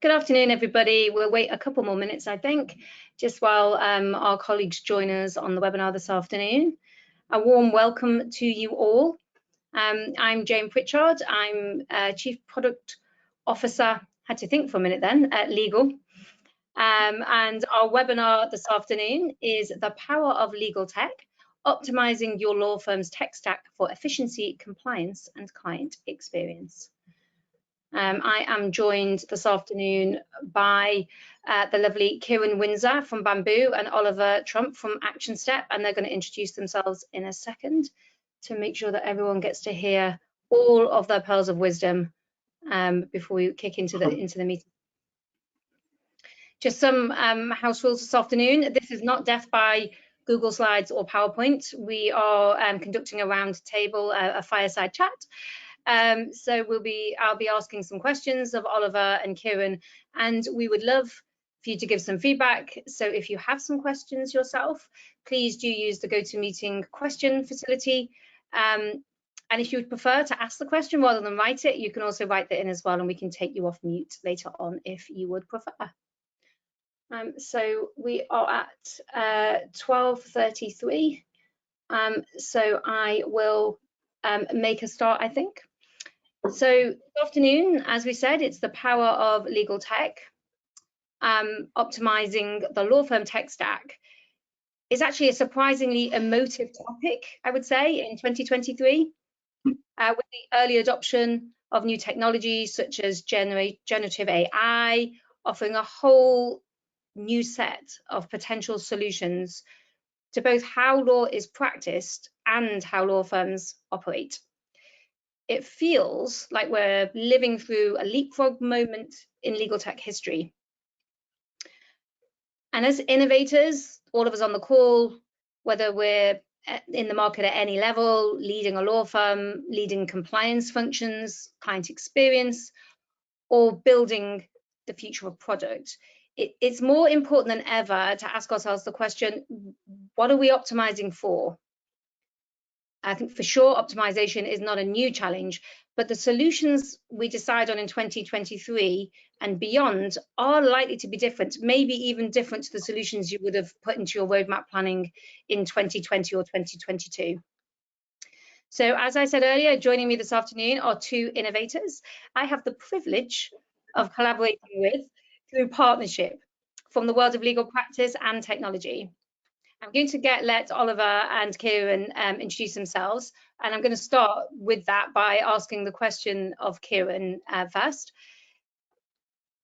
Good afternoon, everybody. We'll wait a couple more minutes, I think, just while our colleagues join us on the webinar this afternoon. A warm welcome to you all. I'm Jane Pritchard. I'm Chief Product Officer, had to think for a minute then, at Legal. And our webinar this afternoon is The Power of LegalTech, Optimizing Your Law Firm's Tech Stack for Efficiency, Compliance and Client Experience. I am joined this afternoon by the lovely Kieran Windsor from Bamboo and Oliver Trump from Action Step, and they're going to introduce themselves in a second to make sure that everyone gets to hear all of their pearls of wisdom before we kick into the meeting. Just some house rules this afternoon. This is not death by Google Slides or PowerPoint. We are conducting a round table, a fireside chat. So I'll be asking some questions of Oliver and Kieran, and we would love for you to give some feedback. So if you have some questions yourself, please do use the GoToMeeting question facility. And if you would prefer to ask the question rather than write it, you can also write that in as well, and we can take you off mute later on if you would prefer. So we are at 12:33. So I will make a start, I think. So this afternoon, as we said, it's the power of legal tech, optimizing the law firm tech stack. It's actually a surprisingly emotive topic, I would say, in 2023, with the early adoption of new technologies such as generative AI, offering a whole new set of potential solutions to both how law is practiced and how law firms operate. It feels like we're living through a leapfrog moment in legal tech history. And as innovators, all of us on the call, whether we're in the market at any level, leading a law firm, leading compliance functions, client experience, or building the future of a product, it's more important than ever to ask ourselves the question, what are we optimizing for? I think for sure optimization is not a new challenge, but the solutions we decide on in 2023 and beyond are likely to be different, maybe even different to the solutions you would have put into your roadmap planning in 2020 or 2022. So as I said earlier, joining me this afternoon are two innovators I have the privilege of collaborating with through partnership from the world of legal practice and technology. I'm going to let Oliver and Kieran introduce themselves, and I'm going to start with that by asking the question of Kieran first.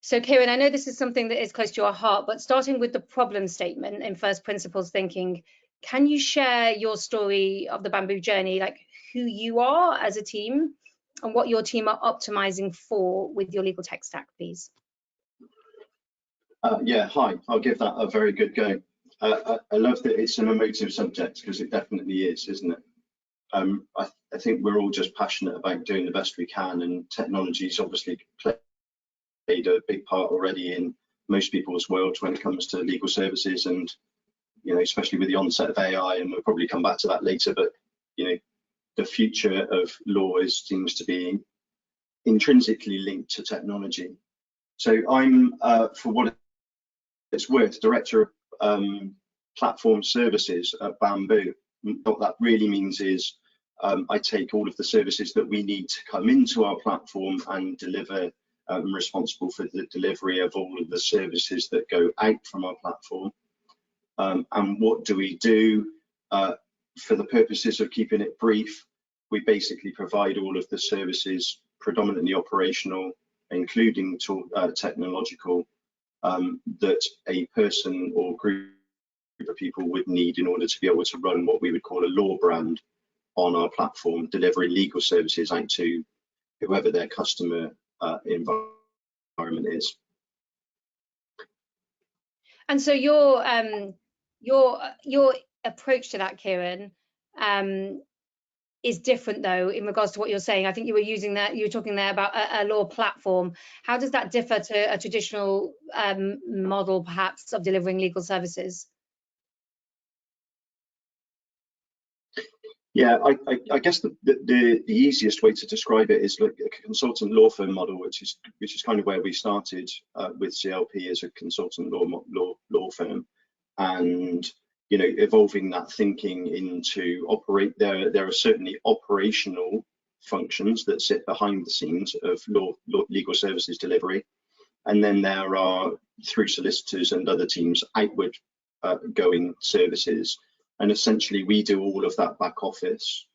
So Kieran, I know this is something that is close to your heart, but starting with the problem statement in first principles thinking, can you share your story of the Bamboo journey, like who you are as a team and what your team are optimizing for with your legal tech stack, please? Yeah, hi, I'll give that a very good go. I love that it's an emotive subject because it definitely is, isn't it? I think we're all just passionate about doing the best we can, and technology's obviously played a big part already in most people's worlds when it comes to legal services, and especially with the onset of AI, and we'll probably come back to that later. But the future of law seems to be intrinsically linked to technology. So I'm, for what it's worth, director of platform services at Bamboo. What that really means is I take all of the services that we need to come into our platform and deliver. I'm responsible for the delivery of all of the services that go out from our platform. And what do we do? For the purposes of keeping it brief, we basically provide all of the services, predominantly operational, including technological, that a person or group of people would need in order to be able to run what we would call a law brand on our platform, delivering legal services out to whoever their customer environment is. And so your approach to that, Kieran, is different though in regards to what you're saying. I think you were talking there about a law platform. How does that differ to a traditional model perhaps of delivering legal services? Yeah, I guess the easiest way to describe it is like a consultant law firm model, which is kind of where we started with CLP as a consultant law firm, and evolving that thinking into operate. There are certainly operational functions that sit behind the scenes of legal services delivery, and then there are, through solicitors and other teams, outward going services. And essentially, we do all of that back office.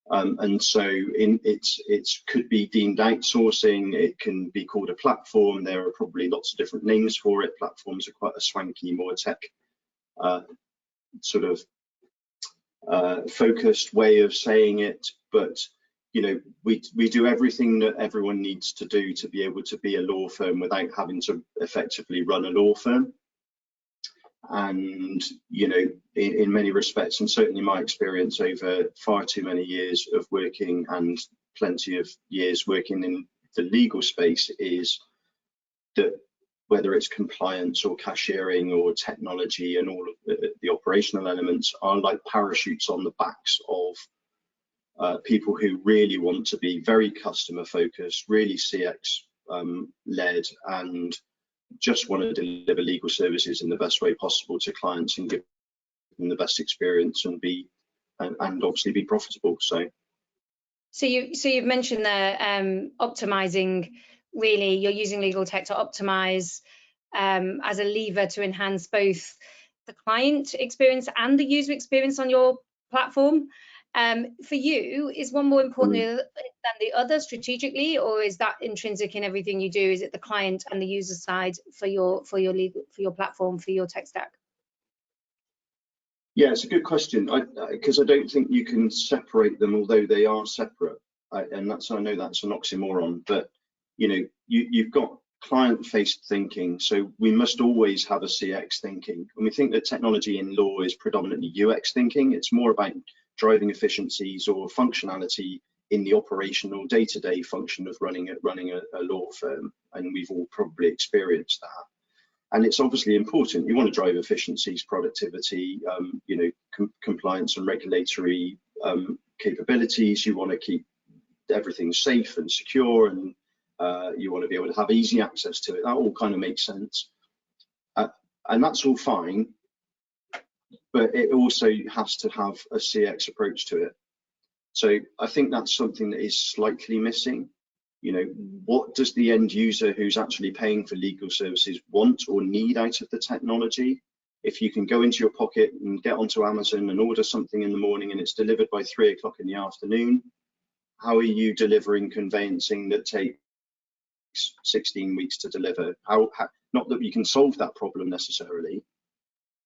And so it could be deemed outsourcing, it can be called a platform. There are probably lots of different names for it. Platforms are quite a swanky, more tech sort of focused way of saying it. But we do everything that everyone needs to do to be able to be a law firm without having to effectively run a law firm. And in many respects, and certainly my experience over far too many years of working and plenty of years working in the legal space, is that whether it's compliance or cashiering or technology and all of the operational elements are like parachutes on the backs of people who really want to be very customer focused, really CX led, and just want to deliver legal services in the best way possible to clients and give them the best experience and obviously be profitable. So you've mentioned there optimizing. Really, you're using LegalTech to optimize as a lever to enhance both the client experience and the user experience on your platform. For you, is one more important than the other strategically, or is that intrinsic in everything you do? Is it the client and the user side for your platform, for your tech stack? Yeah, it's a good question, because I don't think you can separate them, although they are separate. And I know that's an oxymoron, but you've got client-faced thinking, so we must always have a CX thinking. And we think that technology in law is predominantly UX thinking. It's more about driving efficiencies or functionality in the operational day-to-day function of running a law firm, and we've all probably experienced that. And it's obviously important. You want to drive efficiencies, productivity, compliance and regulatory capabilities. You want to keep everything safe and secure, and you want to be able to have easy access to it. That all kind of makes sense, and that's all fine. But it also has to have a CX approach to it. So I think that's something that is slightly missing. What does the end user who's actually paying for legal services want or need out of the technology? If you can go into your pocket and get onto Amazon and order something in the morning and it's delivered by 3 o'clock in the afternoon, how are you delivering conveyancing that takes 16 weeks to deliver? Not that you can solve that problem necessarily,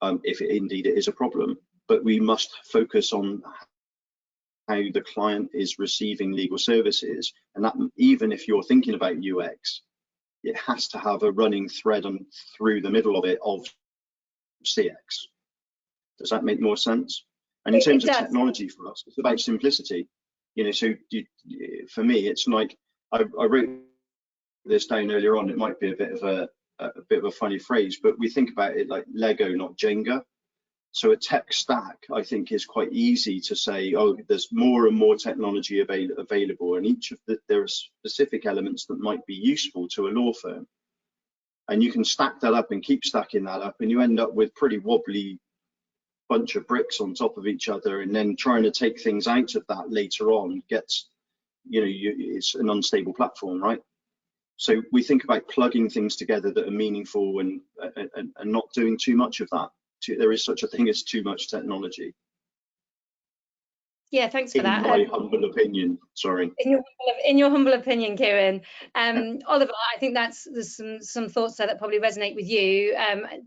if indeed it is a problem, but we must focus on how the client is receiving legal services, and that even if you're thinking about UX, it has to have a running thread through the middle of it of CX. Does that make more sense? And in terms of technology, for us, it's about simplicity. So for me, it's like I wrote this down earlier on. It might be a bit of a funny phrase, but we think about it like Lego, not Jenga. So a tech stack, I think, is quite easy to say, oh, there's more and more technology available, and there are specific elements that might be useful to a law firm. And you can stack that up and keep stacking that up, and you end up with pretty wobbly bunch of bricks on top of each other, and then trying to take things out of that later on gets, it's an unstable platform, right? So we think about plugging things together that are meaningful and not doing too much of that. There is such a thing as too much technology. Yeah, thanks for that. In my humble opinion, sorry. In your humble opinion, Kieran. Oliver, I think there's some thoughts there that probably resonate with you.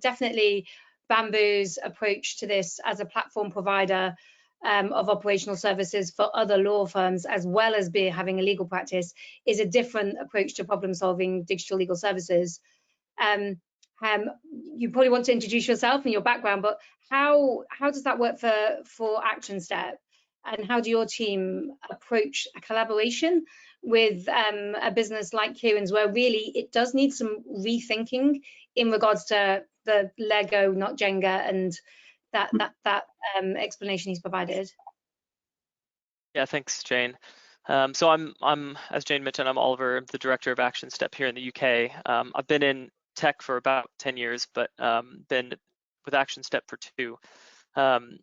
Definitely Bamboo's approach to this as a platform provider of operational services for other law firms, as well as having a legal practice, is a different approach to problem solving digital legal services. You probably want to introduce yourself and your background, but how does that work for Action Step? And how do your team approach a collaboration with a business like Kieran's, where really it does need some rethinking in regards to the Lego, not Jenga, and that explanation he's provided? Yeah, thanks, Jane. So I'm, as Jane mentioned, I'm Oliver, the director of Action Step here in the UK. I've been in tech for about 10 years, but been with Action Step for 2. Um,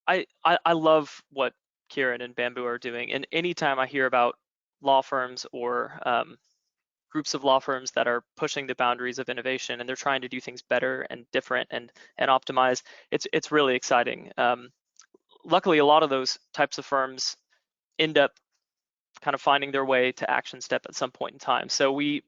I love what Kieran and Bamboo are doing, and anytime I hear about law firms or groups of law firms that are pushing the boundaries of innovation and they're trying to do things better and different and optimize, it's really exciting. Luckily, a lot of those types of firms end up kind of finding their way to Action Step at some point in time. So we've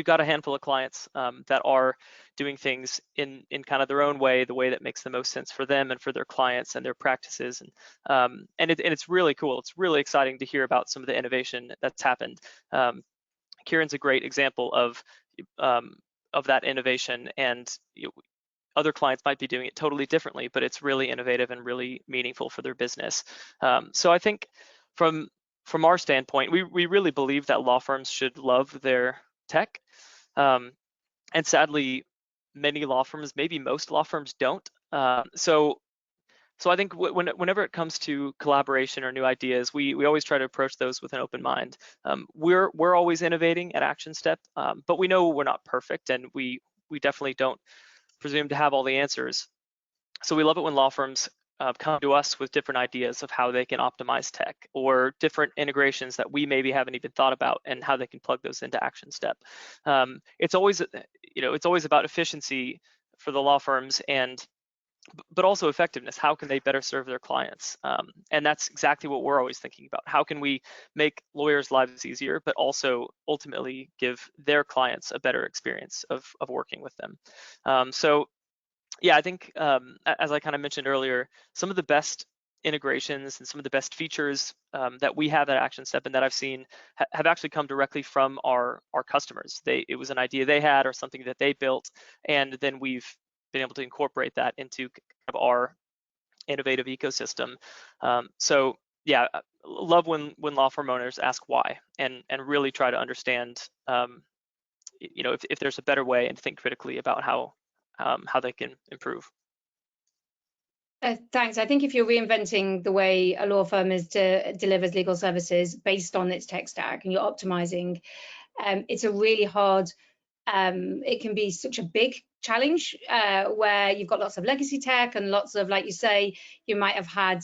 got a handful of clients that are doing things in kind of their own way, the way that makes the most sense for them and for their clients and their practices. And it's really cool. It's really exciting to hear about some of the innovation that's happened. Kieran's a great example of that innovation, and other clients might be doing it totally differently, but it's really innovative and really meaningful for their business. So I think from our standpoint, we really believe that law firms should love their tech. And sadly, many law firms, maybe most law firms don't. So I think whenever it comes to collaboration or new ideas, we always try to approach those with an open mind. We're always innovating at Action Step, but we know we're not perfect, and we definitely don't presume to have all the answers. So we love it when law firms come to us with different ideas of how they can optimize tech, or different integrations that we maybe haven't even thought about, and how they can plug those into Action Step. It's always, it's always about efficiency for the law firms, but also effectiveness. How can they better serve their clients? And that's exactly what we're always thinking about. How can we make lawyers' lives easier, but also ultimately give their clients a better experience of working with them? So yeah, I think as I kind of mentioned earlier, some of the best integrations and some of the best features that we have at Action Step and that I've seen have actually come directly from our customers. It was an idea they had or something that they built, and then we've been able to incorporate that into kind of our innovative ecosystem. So yeah, love when law firm owners ask why, and really try to understand if there's a better way, and think critically about how they can improve. Thanks. I think if you're reinventing the way a law firm delivers legal services based on its tech stack, and you're optimizing, it's a really hard, it can be such a big challenge where you've got lots of legacy tech and lots of, like you say, you might have had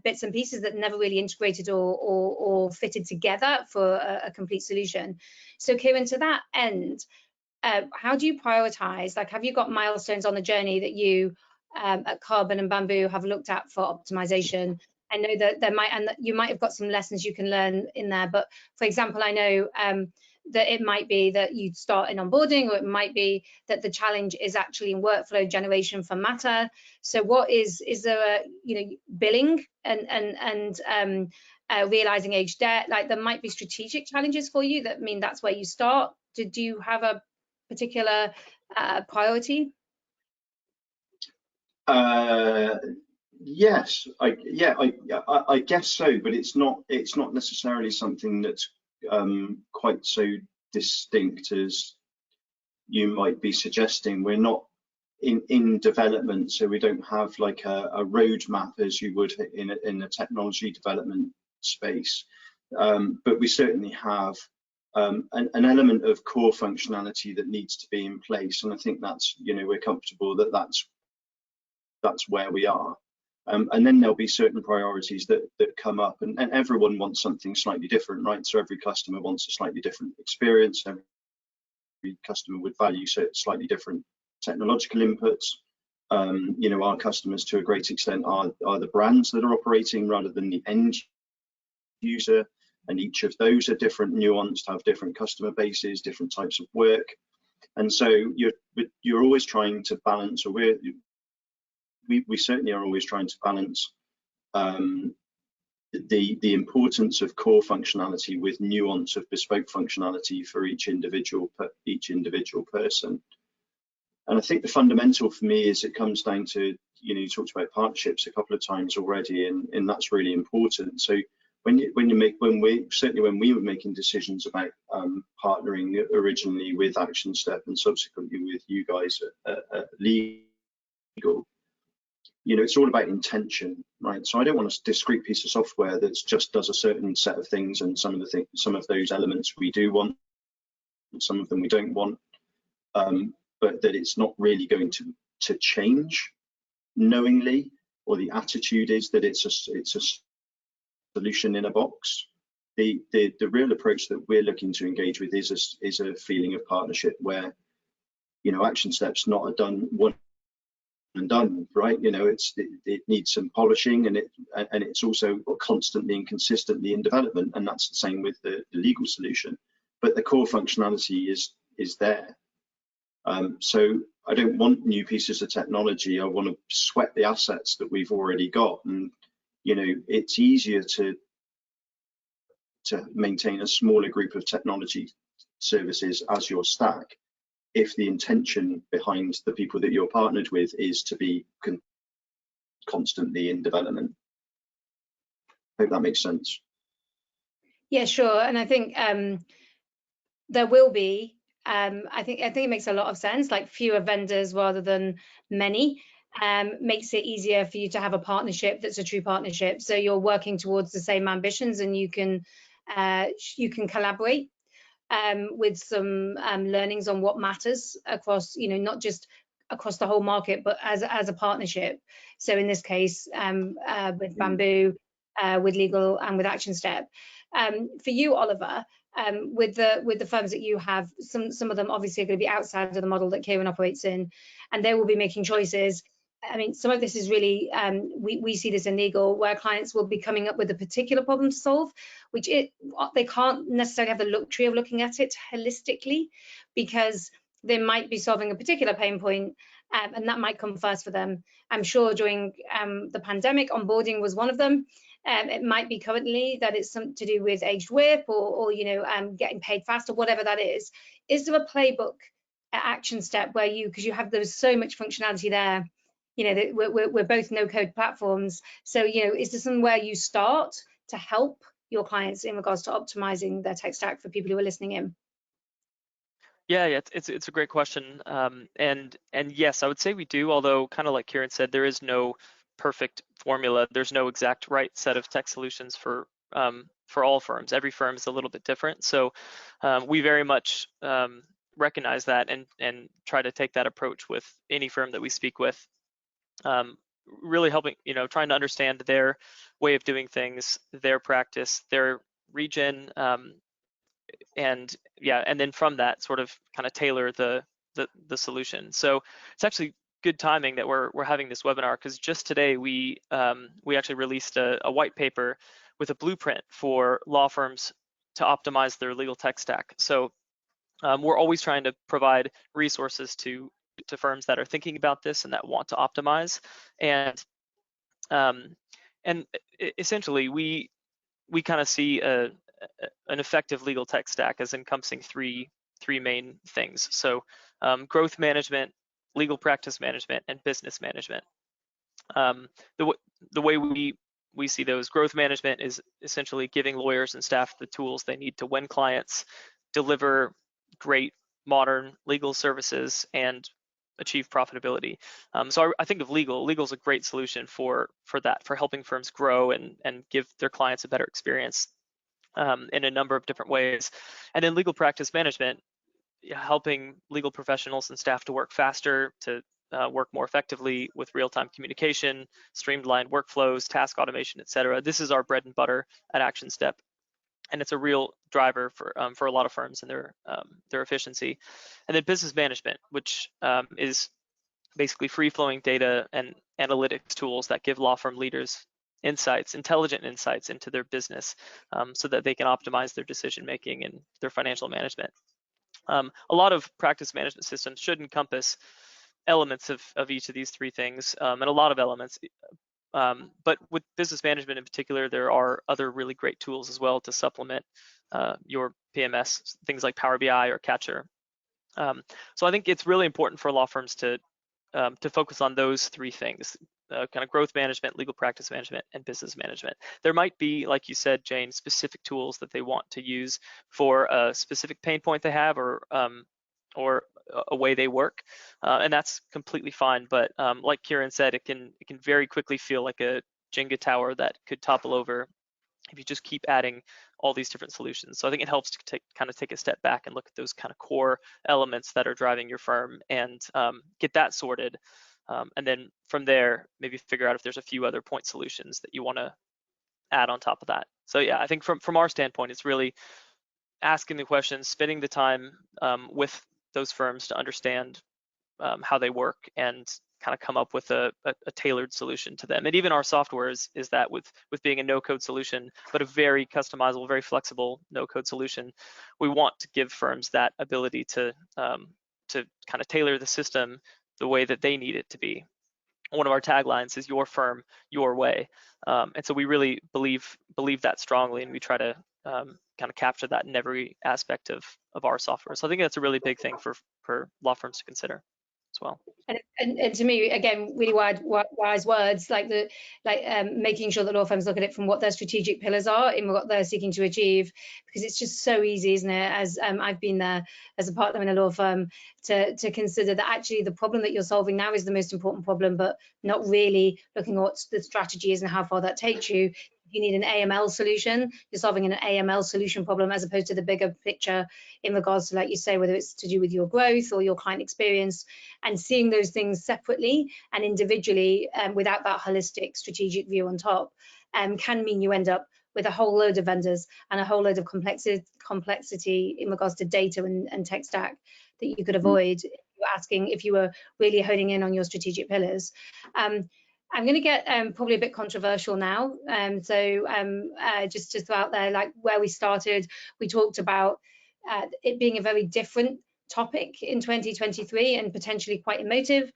bits and pieces that never really integrated or fitted together for a complete solution. So Kieran, to that end, how do you prioritize? Like, have you got milestones on the journey that you at Carbon and Bamboo have looked at for optimization? I know that you might have got some lessons you can learn in there, but for example, I know that it might be that you start in onboarding, or it might be that the challenge is actually in workflow generation for Matter. So what is there a, billing and realizing age debt? Like, there might be strategic challenges for you that mean that's where you start. Did you have a particular priority? Yes, I guess so, but it's not necessarily something that's quite so distinct as you might be suggesting. We're not in development, so we don't have like a roadmap as you would in a technology development space, but we certainly have an element of core functionality that needs to be in place, and I think that's, we're comfortable that that's where we are. And then there'll be certain priorities that come up, and everyone wants something slightly different, right? So every customer wants a slightly different experience. Every customer would value slightly different technological inputs. Our customers, to a great extent, are the brands that are operating rather than the end user, and each of those are different, nuanced, have different customer bases, different types of work, and so you're always trying to balance, or we certainly are always trying to balance the importance of core functionality with nuance of bespoke functionality for each individual person. And I think the fundamental for me is it comes down to, you talked about partnerships a couple of times already, and that's really important. So when we were making decisions about partnering originally with Action Step and subsequently with you guys at Legal, you know, it's all about intention, right? So I don't want a discrete piece of software that just does a certain set of things, and some of those elements we do want, some of them we don't want, but that it's not really going to change knowingly, or the attitude is that it's a solution in a box. The real approach that we're looking to engage with is a feeling of partnership, where, you know, action steps not a done one and done, right? You know, it needs some polishing, and it's also constantly and consistently in development, and that's the same with the legal solution. But the core functionality is there. So I don't want new pieces of technology. I want to sweat the assets that we've already got, and, you know, it's easier to maintain a smaller group of technology services as your stack if the intention behind the people that you're partnered with is to be constantly in development. Hope that makes sense. Yeah, sure. And I think there will be, I think it makes a lot of sense, like fewer vendors rather than many. Makes it easier for you to have a partnership that's a true partnership. So you're working towards the same ambitions, and you can collaborate with some learnings on what matters across, you know, not just across the whole market, but as a partnership. So in this case, with Bamboo, with Legal, and with Action Step. For you, Oliver, with the firms that you have, some of them obviously are going to be outside of the model that Kieran operates in, and they will be making choices. I mean, some of this is really, we see this in legal, where clients will be coming up with a particular problem to solve, which they can't necessarily have the luxury of looking at it holistically, because they might be solving a particular pain point, and that might come first for them. I'm sure during the pandemic, onboarding was one of them. It might be currently that it's something to do with aged WIP, or you know, getting paid faster, whatever that is. Is there a playbook at Action Step where because you have, there's so much functionality there, you know, we're both no-code platforms. So, you know, is there somewhere you start to help your clients in regards to optimizing their tech stack for people who are listening in? Yeah, it's a great question, and yes, I would say we do. Although, kind of like Kieran said, there is no perfect formula. There's no exact right set of tech solutions for all firms. Every firm is a little bit different. So we very much recognize that and try to take that approach with any firm that we speak with. Really helping, you know, trying to understand their way of doing things, their practice, their region, and then from that sort of kind of tailor the solution. So it's actually good timing that we're having this webinar, because just today we actually released a white paper with a blueprint for law firms to optimize their legal tech stack. So we're always trying to provide resources to firms that are thinking about this and that want to optimize, and essentially we kind of see an effective legal tech stack as encompassing three main things. So growth management, legal practice management, and business management. The way we see those, growth management is essentially giving lawyers and staff the tools they need to win clients, deliver great modern legal services, and achieve profitability. So I think of legal is a great solution for that, for helping firms grow and give their clients a better experience in a number of different ways. And then legal practice management, helping legal professionals and staff to work faster, to work more effectively with real-time communication, streamlined workflows, task automation, etc. This is our bread and butter at Action Step, and it's a real driver for a lot of firms and their efficiency. And then business management, which is basically free-flowing data and analytics tools that give law firm leaders intelligent insights into their business, so that they can optimize their decision making and their financial management. A lot of practice management systems should encompass elements of each of these three things, and a lot of elements. But with business management in particular, there are other really great tools as well to supplement your PMS, things like Power BI or Catcher. So I think it's really important for law firms to focus on those three things: kind of growth management, legal practice management, and business management. There might be, like you said, Jane, specific tools that they want to use for a specific pain point they have, or a way they work, and that's completely fine. But like Kieran said, it can very quickly feel like a Jenga tower that could topple over if you just keep adding all these different solutions. So I think it helps to kind of take a step back and look at those kind of core elements that are driving your firm and get that sorted. And then from there, maybe figure out if there's a few other point solutions that you want to add on top of that. So yeah, I think from our standpoint, it's really asking the questions, spending the time with those firms to understand how they work and kind of come up with a tailored solution to them. And even our software is that with being a no-code solution, but a very customizable, very flexible no-code solution, we want to give firms that ability to kind of tailor the system the way that they need it to be. One of our taglines is "Your firm, your way," and so we really believe that strongly, and we try to kind of capture that in every aspect of our software. So I think that's a really big thing for law firms to consider as well. And to me, again, really wise words, like making sure that law firms look at it from what their strategic pillars are and what they're seeking to achieve, because it's just so easy, isn't it? As I've been there as a partner in a law firm, to consider that actually the problem that you're solving now is the most important problem, but not really looking at what the strategy is and how far that takes you. You need an AML solution, you're solving an AML solution problem as opposed to the bigger picture in regards to, like you say, whether it's to do with your growth or your client experience, and seeing those things separately and individually without that holistic strategic view on top can mean you end up with a whole load of vendors and a whole load of complexity in regards to data and tech stack that you could avoid if you were really honing in on your strategic pillars. I'm going to get probably a bit controversial now. Just to throw out there, like where we started, we talked about it being a very different topic in 2023 and potentially quite emotive.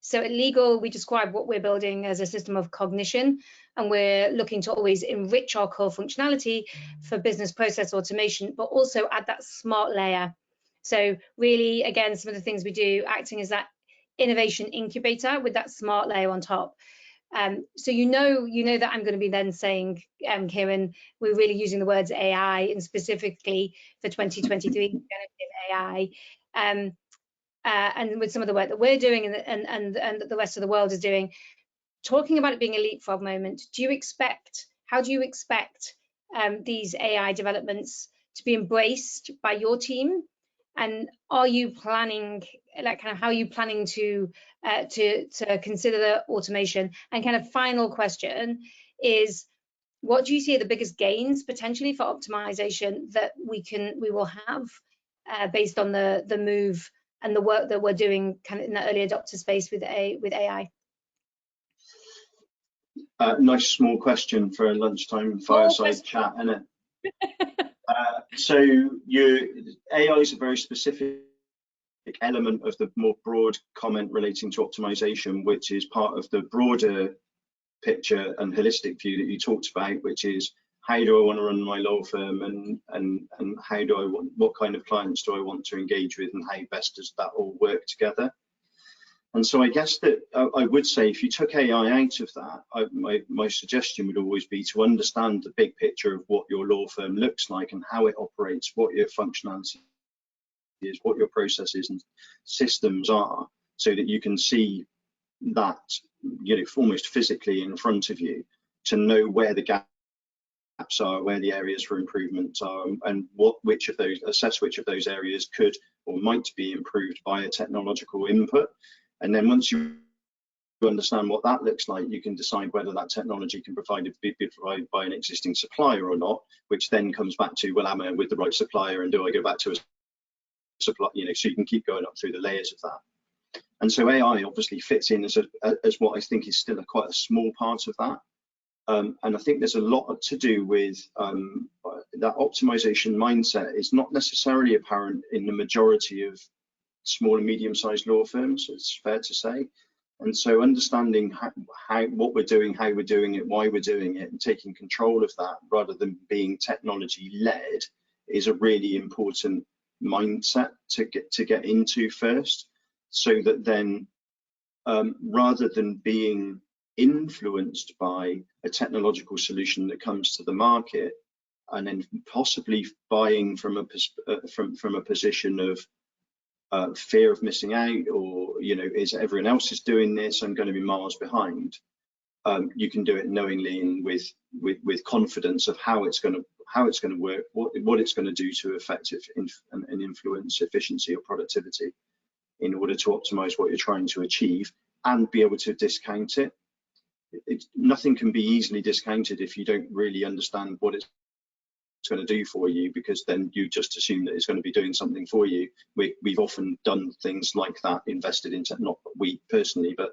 So at Legal, we describe what we're building as a system of cognition, and we're looking to always enrich our core functionality for business process automation, but also add that smart layer. So really, again, some of the things we do acting as that innovation incubator with that smart layer on top. So you know that I'm going to be then saying, Kieran, we're really using the words AI, and specifically for 2023 generative AI, and with some of the work that we're doing and that the rest of the world is doing, talking about it being a leapfrog moment. How do you expect these AI developments to be embraced by your team? And are you planning, like, kind of how are you planning to consider the automation? And kind of final question is, what do you see are the biggest gains potentially for optimization that we will have based on the move and the work that we're doing kind of in the early adopter space with AI? Nice small question for a lunchtime fireside chat, isn't it? So AI is a very specific element of the more broad comment relating to optimization, which is part of the broader picture and holistic view that you talked about, which is how do I want to run my law firm, and how do I what kind of clients do I want to engage with, and how best does that all work together? And so I guess that I would say if you took AI out of that, my suggestion would always be to understand the big picture of what your law firm looks like and how it operates, what your functionality is, what your processes and systems are, so that you can see that, almost physically in front of you, to know where the gaps are, where the areas for improvement are, and assess which of those areas could or might be improved by a technological input. And then once you understand what that looks like, you can decide whether that technology can be provided by an existing supplier or not, which then comes back to, well, am I with the right supplier, and do I go back to a supplier? So you can keep going up through the layers of that. And so AI obviously fits in as what I think is still quite a small part of that. And I think there's a lot to do with that optimization mindset is not necessarily apparent in the majority of small and medium-sized law firms, it's fair to say. And so understanding what we're doing, how we're doing it, why we're doing it, and taking control of that rather than being technology-led is a really important mindset to get into first, so that then rather than being influenced by a technological solution that comes to the market and then possibly buying from a position of fear of missing out, or is everyone else is doing this, I'm going to be miles behind. You can do it knowingly and with confidence of how it's going to work, what it's going to do to affect and influence efficiency or productivity in order to optimize what you're trying to achieve, and be able to discount it. Nothing can be easily discounted if you don't really understand what it's going to do for you, because then you just assume that it's going to be doing something for you. We've often done things like that, invested into, not we personally, but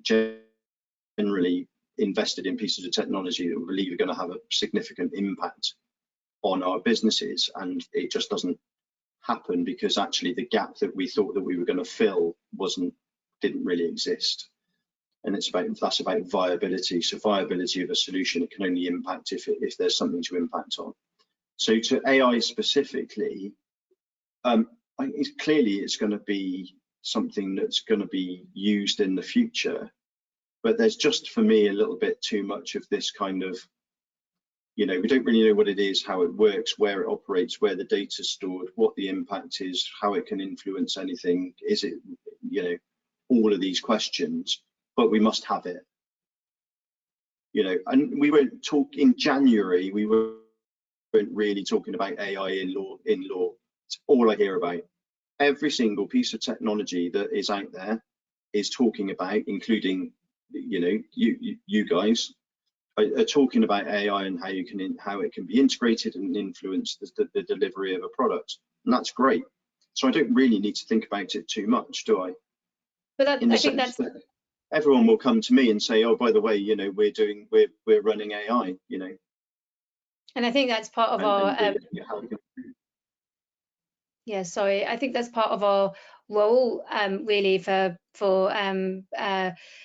generally invested in pieces of technology that we believe are going to have a significant impact on our businesses, and it just doesn't happen because actually the gap that we thought that we were going to fill didn't really exist. And that's about viability. So viability of a solution, it can only impact if there's something to impact on. So to AI specifically, clearly it's going to be something that's going to be used in the future, but there's just, for me, a little bit too much of this kind of, we don't really know what it is, how it works, where it operates, where the data's stored, what the impact is, how it can influence anything. Is it, all of these questions, but we must have it. And we won't talk in January, we weren't really talking about AI in law. It's all I hear about. Every single piece of technology that is out there is talking about, including, you guys, are talking about AI and how it can be integrated and influence the delivery of a product, and that's great. So I don't really need to think about it too much, do I? But I think that's everyone will come to me and say, oh, by the way, we're running AI, And I think that's part of our yeah, sorry. I think that's part of our role, really, for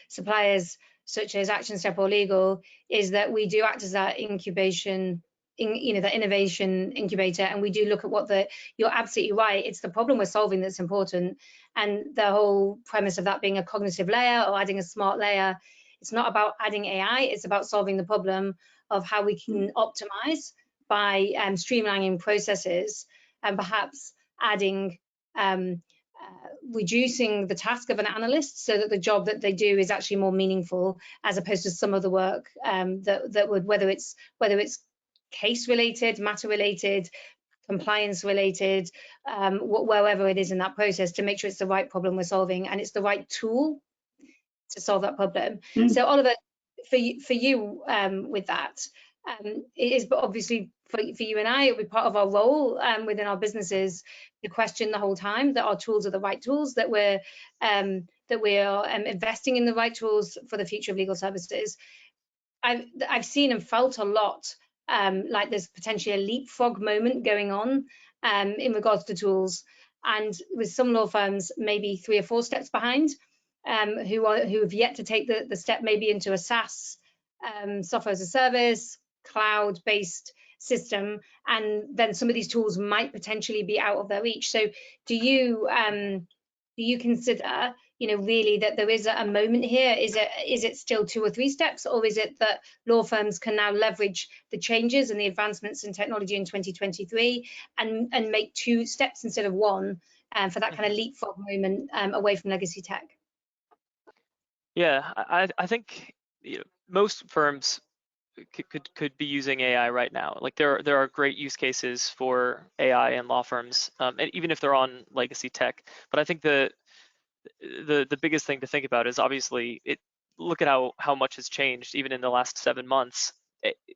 suppliers such as Action Step or Legal, is that we do act as that incubation, that innovation incubator, and we do look at what you're absolutely right. It's the problem we're solving that's important, and the whole premise of that being a cognitive layer or adding a smart layer. It's not about adding AI. It's about solving the problem of how we can optimize by streamlining processes and perhaps adding, reducing the task of an analyst so that the job that they do is actually more meaningful, as opposed to some of the work that would, whether it's case related, matter related, compliance related, wherever it is in that process, to make sure it's the right problem we're solving and it's the right tool to solve that problem. So Oliver, for you with that, it is, but obviously for you and I, it'll be part of our role within our businesses to question the whole time that our tools are the right tools, that we are investing in the right tools for the future of legal services. I've seen and felt a lot like there's potentially a leapfrog moment going on in regards to tools, and with some law firms maybe 3 or 4 steps behind, who have yet to take the step maybe into a SaaS, software as a service, cloud-based system, and then some of these tools might potentially be out of their reach. So do you consider, really that there is a moment here? Is it still 2 or 3 steps, or is it that law firms can now leverage the changes and the advancements in technology in 2023 and make 2 steps instead of 1 for that kind of leapfrog moment away from legacy tech? Yeah, I think most firms could be using AI right now. Like there are great use cases for AI in law firms, and even if they're on legacy tech. But I think the biggest thing to think about is obviously look at how much has changed even in the last 7 months.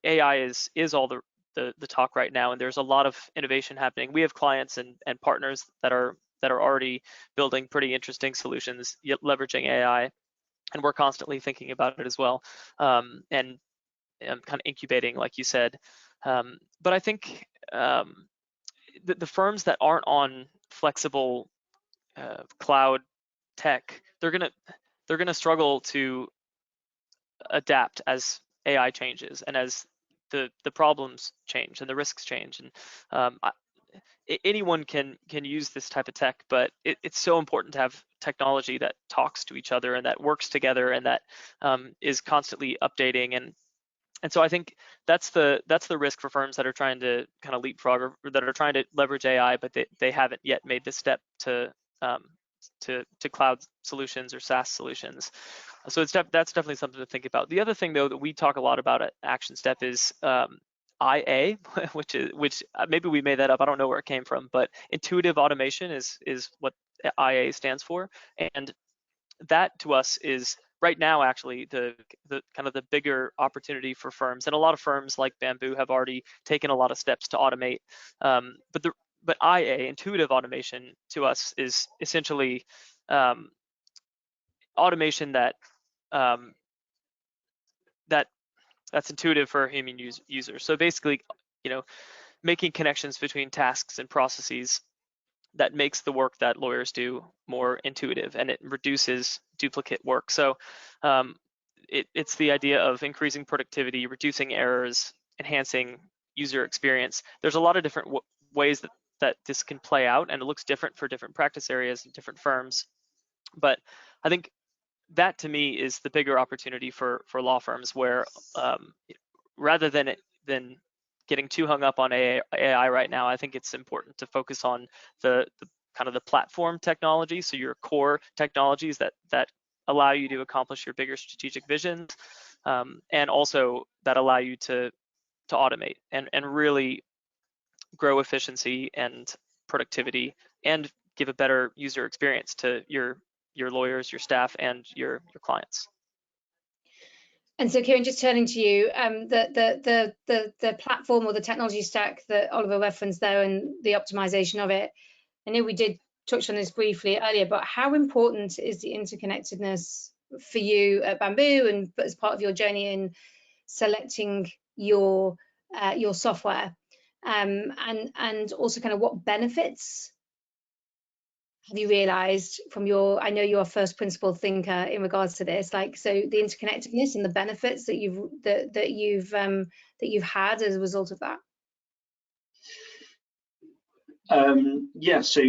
AI is all the talk right now, and there's a lot of innovation happening. We have clients and partners that are already building pretty interesting solutions leveraging AI, and we're constantly thinking about it as well, and kind of incubating, like you said. But I think the firms that aren't on flexible cloud tech, they're gonna struggle to adapt as AI changes and as the problems change and the risks change. And anyone can use this type of tech, but it's so important to have technology that talks to each other and that works together and that is constantly updating. And so I think that's the risk for firms that are trying to kind of leapfrog or that are trying to leverage AI, but they haven't yet made the step to to cloud solutions or SaaS solutions. So that's definitely something to think about. The other thing though that we talk a lot about at Action Step is IA, which maybe we made that up. I don't know where it came from, but intuitive automation is what IA stands for, and that to us is right now actually the kind of the bigger opportunity for firms, and a lot of firms like Bamboo have already taken a lot of steps to automate. But IA, intuitive automation, to us is essentially automation that's intuitive for a human user. So basically, making connections between tasks and processes that makes the work that lawyers do more intuitive, and it reduces duplicate work. So it's the idea of increasing productivity, reducing errors, enhancing user experience. There's a lot of different ways that this can play out, and it looks different for different practice areas and different firms. But I think that to me is the bigger opportunity for law firms, where rather than getting too hung up on AI right now, I think it's important to focus on the kind of the platform technology, so your core technologies that allow you to accomplish your bigger strategic visions, and also that allow you to automate and really grow efficiency and productivity and give a better user experience to your lawyers, your staff, and your clients. And so, Kieran, just turning to you, the platform or the technology stack that Oliver referenced there and the optimization of it, I know we did touch on this briefly earlier, but how important is the interconnectedness for you at Bamboo and as part of your journey in selecting your software, and also kind of what benefits have you realized from I know you're a first principle thinker in regards to this, like, so the interconnectedness and the benefits that you've had as a result of that? Yeah, so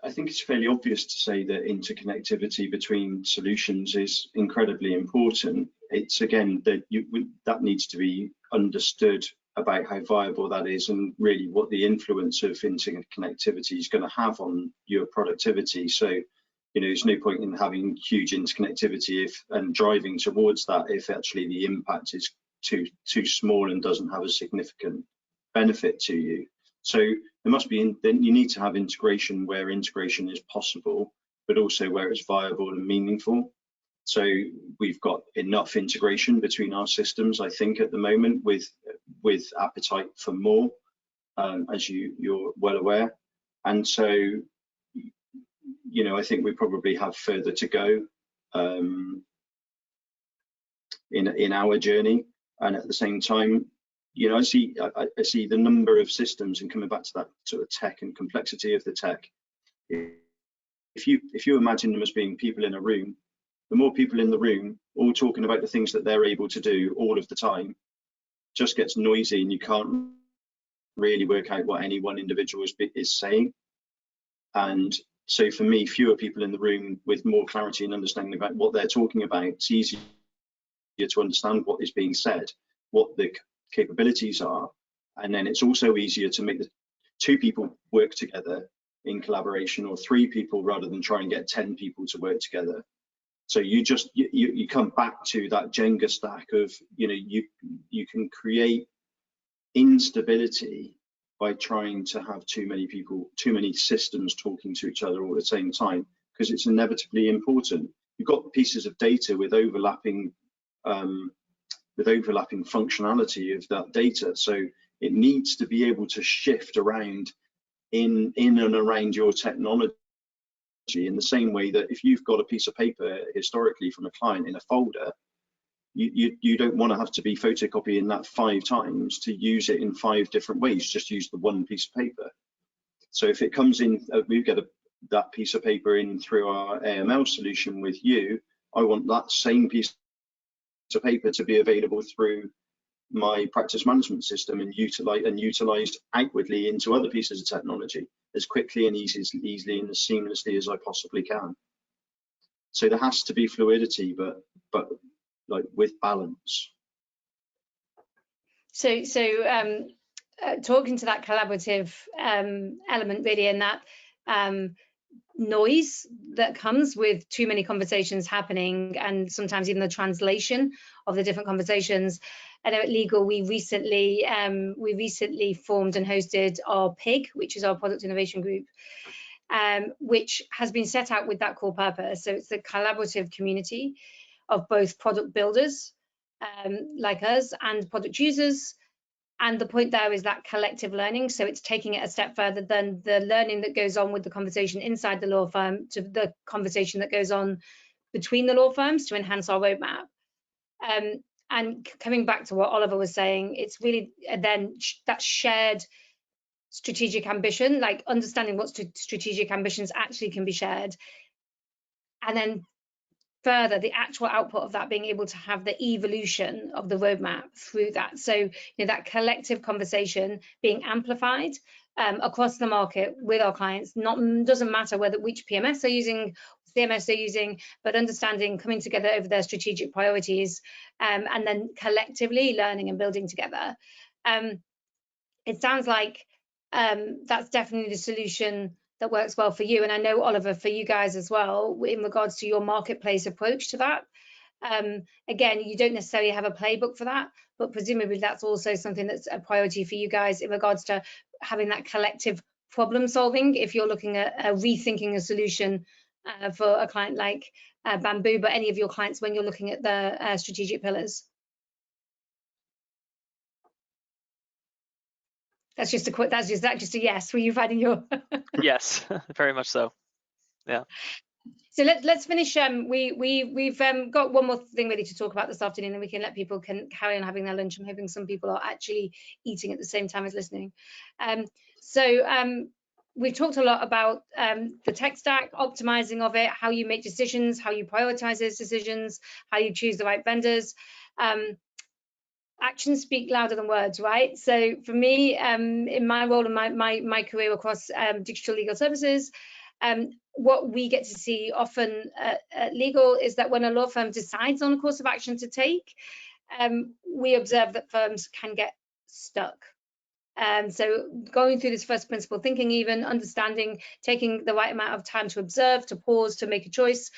I think it's fairly obvious to say that interconnectivity between solutions is incredibly important. It's again that needs to be understood about how viable that is, and really what the influence of interconnectivity is going to have on your productivity. So, there's no point in having huge interconnectivity and driving towards that if actually the impact is too small and doesn't have a significant benefit to you. So there must be, then you need to have integration where integration is possible, but also where it's viable and meaningful. So we've got enough integration between our systems, I think, at the moment, with appetite for more, as you're well aware. And so, I think we probably have further to go in our journey. And at the same time, I see the number of systems, and coming back to that sort of tech and complexity of the tech. If you imagine them as being people in a room, the more people in the room all talking about the things that they're able to do all of the time, just gets noisy, and you can't really work out what any one individual is saying. And so for me, fewer people in the room with more clarity and understanding about what they're talking about, it's easier to understand what is being said, what the capabilities are, and then it's also easier to make the two people work together in collaboration, or three people, rather than try and get 10 people to work together. So you come back to that Jenga stack of, you can create instability by trying to have too many systems talking to each other all at the same time, because it's inevitably important. You've got pieces of data with overlapping functionality of that data, so it needs to be able to shift around in and around your technology, in the same way that if you've got a piece of paper historically from a client in a folder, you don't want to have to be photocopying that 5 times to use it in 5 different ways. Just use the one piece of paper. So if it comes in, we get that piece of paper in through our AML solution with you, I want that same piece of paper to be available through my practice management system and utilized outwardly into other pieces of technology as quickly and easily and as seamlessly as I possibly can. So there has to be fluidity, but like with balance. So talking to that collaborative element really, and that noise that comes with too many conversations happening, and sometimes even the translation of the different conversations. I know at Legal we recently formed and hosted our PIG, which is our Product Innovation Group, which has been set out with that core purpose. So it's a collaborative community of both product builders like us and product users. And the point there is that collective learning. So it's taking it a step further than the learning that goes on with the conversation inside the law firm to the conversation that goes on between the law firms to enhance our roadmap. And coming back to what Oliver was saying, it's really then that shared strategic ambition, like understanding what strategic ambitions actually can be shared. And then further, the actual output of that being able to have the evolution of the roadmap through that. So, that collective conversation being amplified across the market with our clients. Doesn't matter which PMS they're using, CMS they're using, but understanding, coming together over their strategic priorities, and then collectively learning and building together. It sounds like that's definitely the solution that works well for you. And I know, Oliver, for you guys as well, in regards to your marketplace approach to that. Again, you don't necessarily have a playbook for that, but presumably that's also something that's a priority for you guys in regards to having that collective problem solving if you're looking at rethinking a solution for a client like Bamboo, but any of your clients when you're looking at the strategic pillars. That's just a yes. Were you finding your Yes, very much so. Yeah. So let's finish. We've got one more thing really to talk about this afternoon, and we can let people carry on having their lunch. I'm hoping some people are actually eating at the same time as listening. We've talked a lot about the tech stack, optimizing of it, how you make decisions, how you prioritize those decisions, how you choose the right vendors. Actions speak louder than words, right? So for me, in my role and my career across digital legal services, what we get to see often at Legal is that when a law firm decides on a course of action to take, we observe that firms can get stuck. So going through this first principle thinking, even understanding, taking the right amount of time to observe, to pause, to make a choice.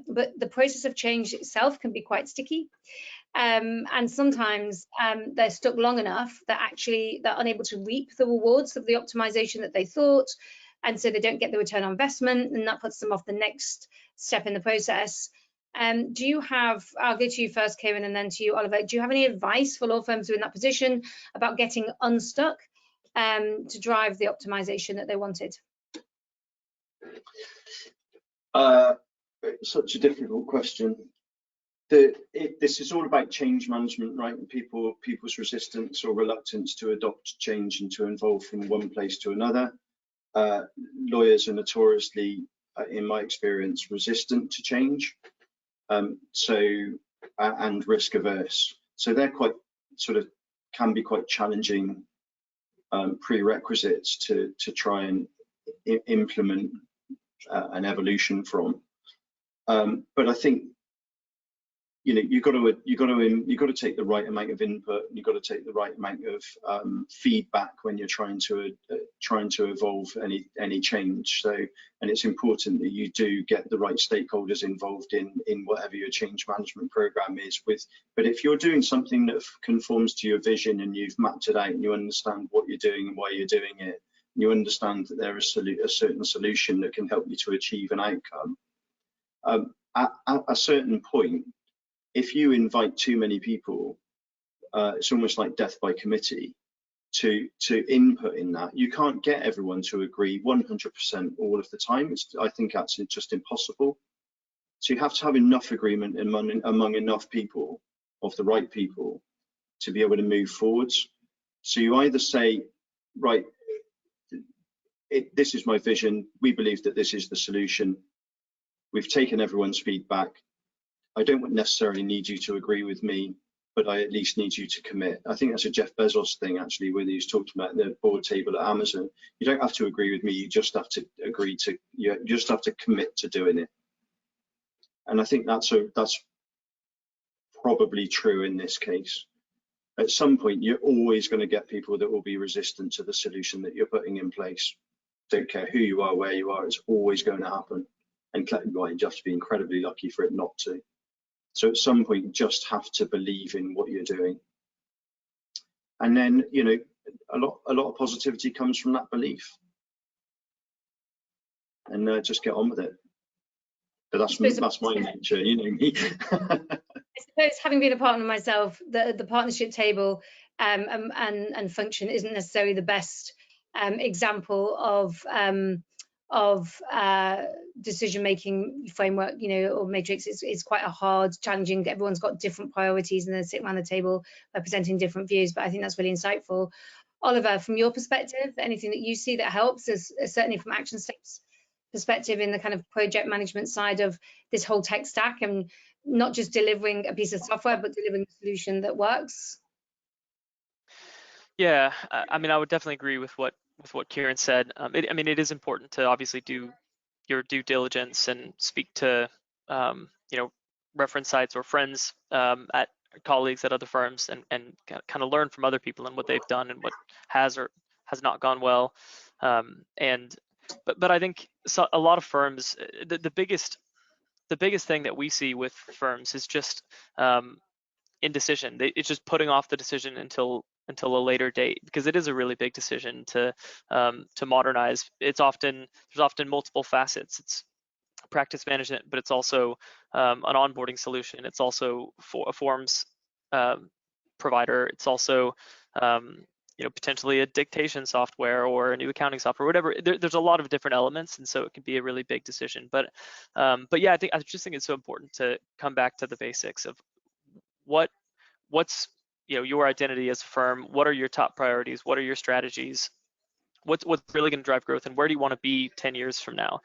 But the process of change itself can be quite sticky. And sometimes they're stuck long enough that actually they're unable to reap the rewards of the optimization that they thought, and so they don't get the return on investment, and that puts them off the next step in the process. Do you have, I'll go to you first, Kieran, and then to you, Oliver, do you have any advice for law firms who are in that position about getting unstuck to drive the optimization that they wanted? Such a difficult question. This is all about change management, right? And people's resistance or reluctance to adopt change and to evolve from one place to another. Lawyers are notoriously, in my experience, resistant to change, and risk averse. So they're quite can be quite challenging prerequisites to try and implement an evolution from. But I think you've got to take the right amount of input, and you've got to take the right amount of feedback when you're trying to evolve any change. So, and it's important that you do get the right stakeholders involved in whatever your change management program is. But if you're doing something that conforms to your vision and you've mapped it out and you understand what you're doing and why you're doing it, and you understand that there is a certain solution that can help you to achieve an outcome, at a certain point, if you invite too many people, it's almost like death by committee to input in that. You can't get everyone to agree 100% all of the time. I think that's just impossible. So you have to have enough agreement among enough people, of the right people, to be able to move forwards. So you either say, right, this is my vision, we believe that this is the solution, we've taken everyone's feedback, I don't necessarily need you to agree with me, but I at least need you to commit. I think that's a Jeff Bezos thing, actually, when he's talked about the board table at Amazon. You don't have to agree with me, you just have to you just have to commit to doing it. And I think that's probably true in this case. At some point, you're always going to get people that will be resistant to the solution that you're putting in place. Don't care who you are, where you are, it's always going to happen. And well, you have to be incredibly lucky for it not to. So at some point, you just have to believe in what you're doing. And then, you know, a lot of positivity comes from that belief. And just get on with it. But that's my nature, you know me. I suppose, having been a partner myself, the partnership table and function isn't necessarily the best example of decision-making framework, you know, or matrix. It's quite a hard, challenging. Everyone's got different priorities, and they sit around the table representing different views. But I think that's really insightful. Oliver, from your perspective, anything that you see that helps, is certainly from Action Steps perspective in the kind of project management side of this whole tech stack, and not just delivering a piece of software, but delivering a solution that works? Yeah, I mean, I would definitely agree with what Kieran said. I mean, it is important to obviously do your due diligence and speak to you know, reference sites or friends at colleagues at other firms, and kind of learn from other people and what they've done and what has or has not gone well. But I think a lot of firms, the biggest thing that we see with firms is just indecision. It's just putting off the decision until a later date, because it is a really big decision to modernize. There's often multiple facets. It's practice management, but it's also an onboarding solution. It's also a forms provider. It's also you know, potentially a dictation software or a new accounting software, whatever. There's a lot of different elements, and so it can be a really big decision. But yeah, I just think it's so important to come back to the basics of what's, you know, your identity as a firm. What are your top priorities? What are your strategies? What's really going to drive growth, and where do you want to be 10 years from now?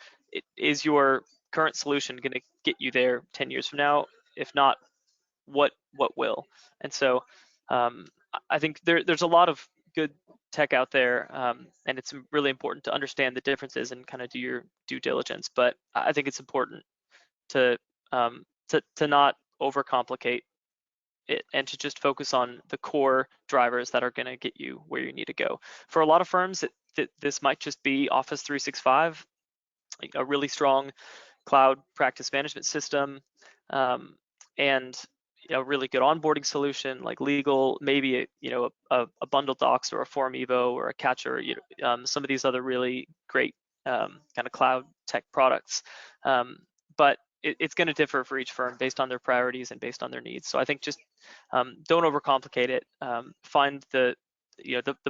Is your current solution going to get you there 10 years from now? If not, what will? And so I think there's a lot of good tech out there, and it's really important to understand the differences and kind of do your due diligence. But I think it's important to not overcomplicate it, and to just focus on the core drivers that are going to get you where you need to go. For a lot of firms, this might just be Office 365, a really strong cloud practice management system, and a really good onboarding solution like Legal, maybe a bundled docs or a Form Evo or a Catcher, some of these other really great kind of cloud tech products. But it's going to differ for each firm based on their priorities and based on their needs. So I think just don't overcomplicate it. Find the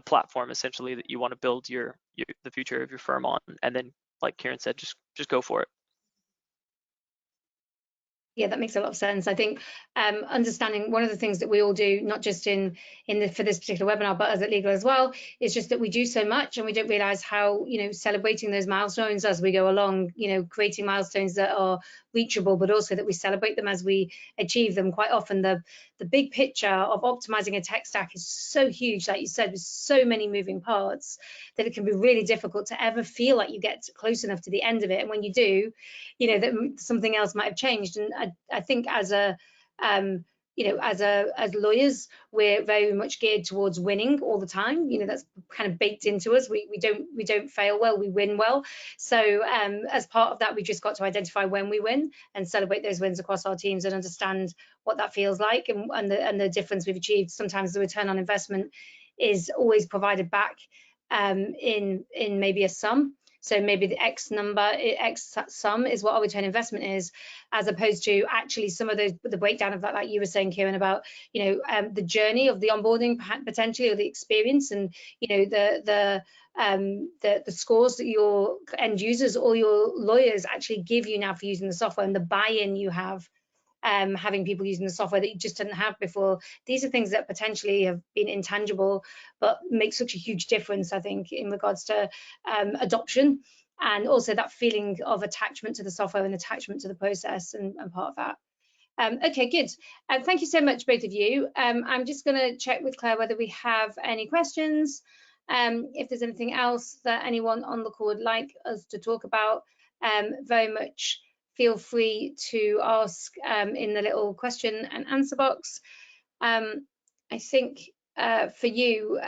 platform essentially that you want to build the future of your firm on, and then, like Kieran said, just go for it. Yeah, that makes a lot of sense. I think understanding one of the things that we all do, not just for this particular webinar, but as at Legal as well, is just that we do so much and we don't realize how, celebrating those milestones as we go along, creating milestones that are reachable, but also that we celebrate them as we achieve them. Quite often the big picture of optimizing a tech stack is so huge, like you said, with so many moving parts, that it can be really difficult to ever feel like you get close enough to the end of it. And when you do, that something else might have changed. And I think as lawyers, we're very much geared towards winning all the time. That's kind of baked into us. We don't fail well, we win well. So as part of that, we just got to identify when we win and celebrate those wins across our teams and understand what that feels like and the difference we've achieved. Sometimes the return on investment is always provided back in maybe a sum. So maybe the X sum is what our return investment is, as opposed to actually some of the breakdown of that, like you were saying, Kieran, about the journey of the onboarding potentially, or the experience, and the scores that your end users or your lawyers actually give you now for using the software, and the buy-in you have. Having people using the software that you just didn't have before. These are things that potentially have been intangible, but make such a huge difference, I think, in regards to adoption, and also that feeling of attachment to the software and attachment to the process and part of that. Okay, good. Thank you so much, both of you. I'm just going to check with Claire whether we have any questions. If there's anything else that anyone on the call would like us to talk about, very much feel free to ask in the little question and answer box. I think for you,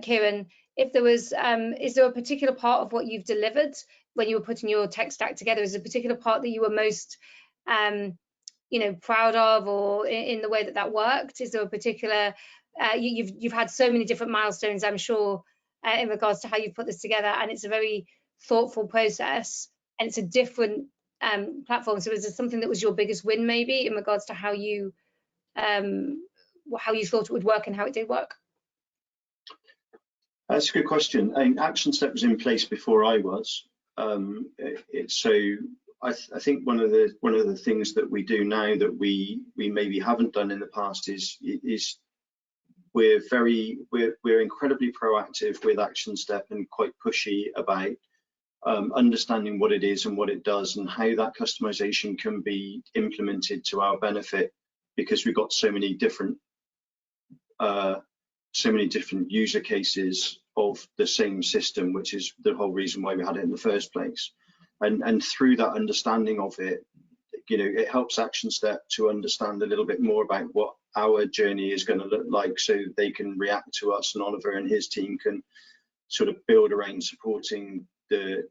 Kieran, if there was, is there a particular part of what you've delivered when you were putting your tech stack together? Is there a particular part that you were most, you know, proud of, or in the way that that worked? Is there a particular, you've had so many different milestones, I'm sure, in regards to how you put this together, and it's a very thoughtful process, and it's a different platform. So is there something that was your biggest win, maybe, in regards to how you thought it would work and how it did work? That's a good question. Action Step was in place before I was. So I think one of the things that we do now that we maybe haven't done in the past is we're incredibly proactive with Action Step and quite pushy about understanding what it is and what it does and how that customization can be implemented to our benefit, because we've got so many different user cases of the same system, which is the whole reason why we had it in the first place. And through that understanding of it, you know, it helps Action Step to understand a little bit more about what our journey is going to look like, so they can react to us, and Oliver and his team can sort of build around supporting the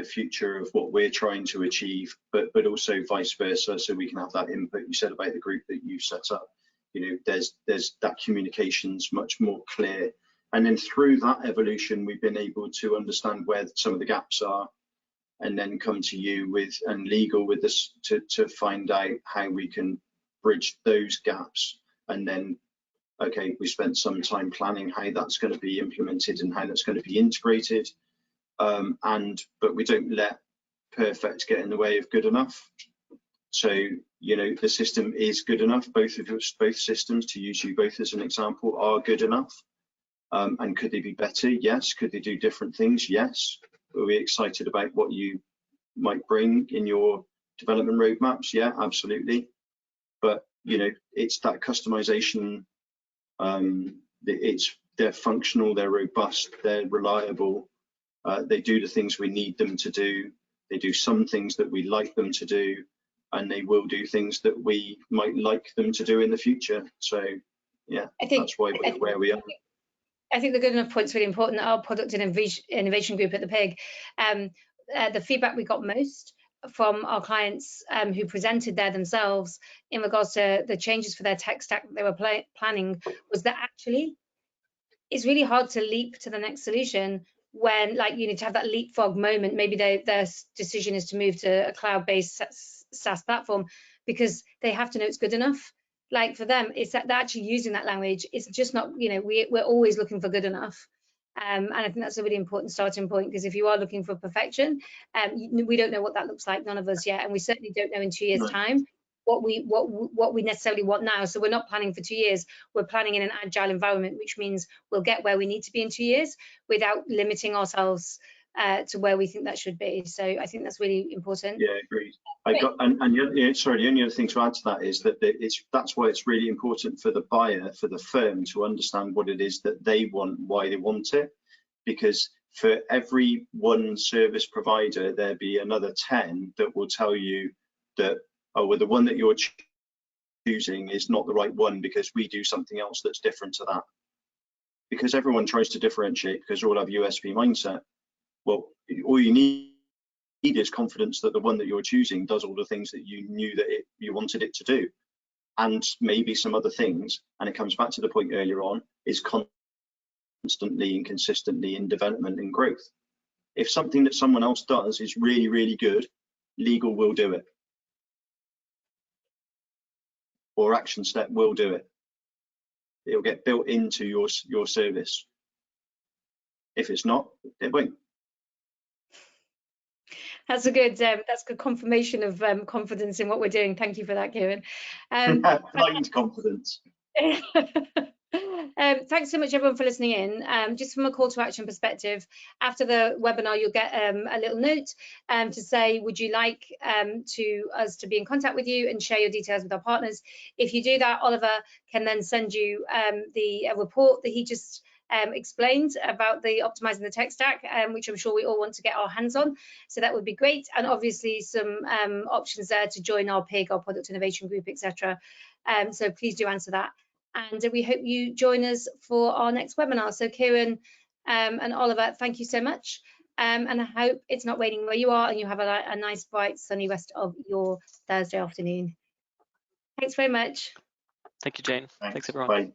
future of what we're trying to achieve, but also vice versa, so we can have that input you said about the group that you set up. You know, there's that communication's much more clear, and then through that evolution we've been able to understand where some of the gaps are, and then come to you with and legal with this to find out how we can bridge those gaps. And then, okay, we spent some time planning how that's going to be implemented and how that's going to be integrated, but we don't let perfect get in the way of good enough. So, you know, the system is good enough. Both systems, to use you both as an example, are good enough. And could they be better? Yes. Could they do different things? Yes. Are we excited about what you might bring in your development roadmaps? Yeah, absolutely. But, you know, it's that customization. They're functional, they're robust, they're reliable. They do the things we need them to do. They do some things that we like them to do, and they will do things that we might like them to do in the future. So, yeah, that's why we're where we are. I think the good enough point's really important. Our product and innovation group at the PIG, the feedback we got most from our clients who presented there themselves in regards to the changes for their tech stack that they were planning was that actually it's really hard to leap to the next solution when, like, you need to have that leapfrog moment. Maybe their decision is to move to a cloud-based SaaS platform because they have to know it's good enough. Like, for them, it's that they're actually using that language. It's just not, you know, we're always looking for good enough. And I think that's a really important starting point, because if you are looking for perfection, we don't know what that looks like, none of us yet, and we certainly don't know in 2 years' time what we necessarily want now. So we're not planning for 2 years. We're planning in an agile environment, which means we'll get where we need to be in 2 years without limiting ourselves to where we think that should be. So I think that's really important. Yeah, agreed. Sorry, the only other thing to add to that is that that's why it's really important for the buyer, for the firm, to understand what it is that they want, why they want it, because for every one service provider, there'll be another 10 that will tell you that, oh, well, the one that you're choosing is not the right one because we do something else that's different to that. Because everyone tries to differentiate because they all have USP mindset. Well, all you need is confidence that the one that you're choosing does all the things that you knew that you wanted it to do, and maybe some other things. And it comes back to the point earlier on, is constantly and consistently in development and growth. If something that someone else does is really, really good, legal will do it, or Action Step will do it. It'll get built into your service. If it's not, it won't. That's a good confirmation of confidence in what we're doing. Thank you for that, Kieran. Blind confidence. Thanks so much, everyone, for listening in. Just from a call to action perspective, after the webinar, you'll get a little note to say, would you like us to be in contact with you and share your details with our partners? If you do that, Oliver can then send you the report that he just explained about the optimizing the tech stack, which I'm sure we all want to get our hands on. So that would be great. And obviously some options there to join our PIG, our product innovation group, etc. So please do answer that. And we hope you join us for our next webinar. So Kieran, And Oliver, thank you so much. And I hope it's not raining where you are and you have a nice, bright, sunny rest of your Thursday afternoon. Thanks very much. Thank you, Jane. Thanks everyone. Bye.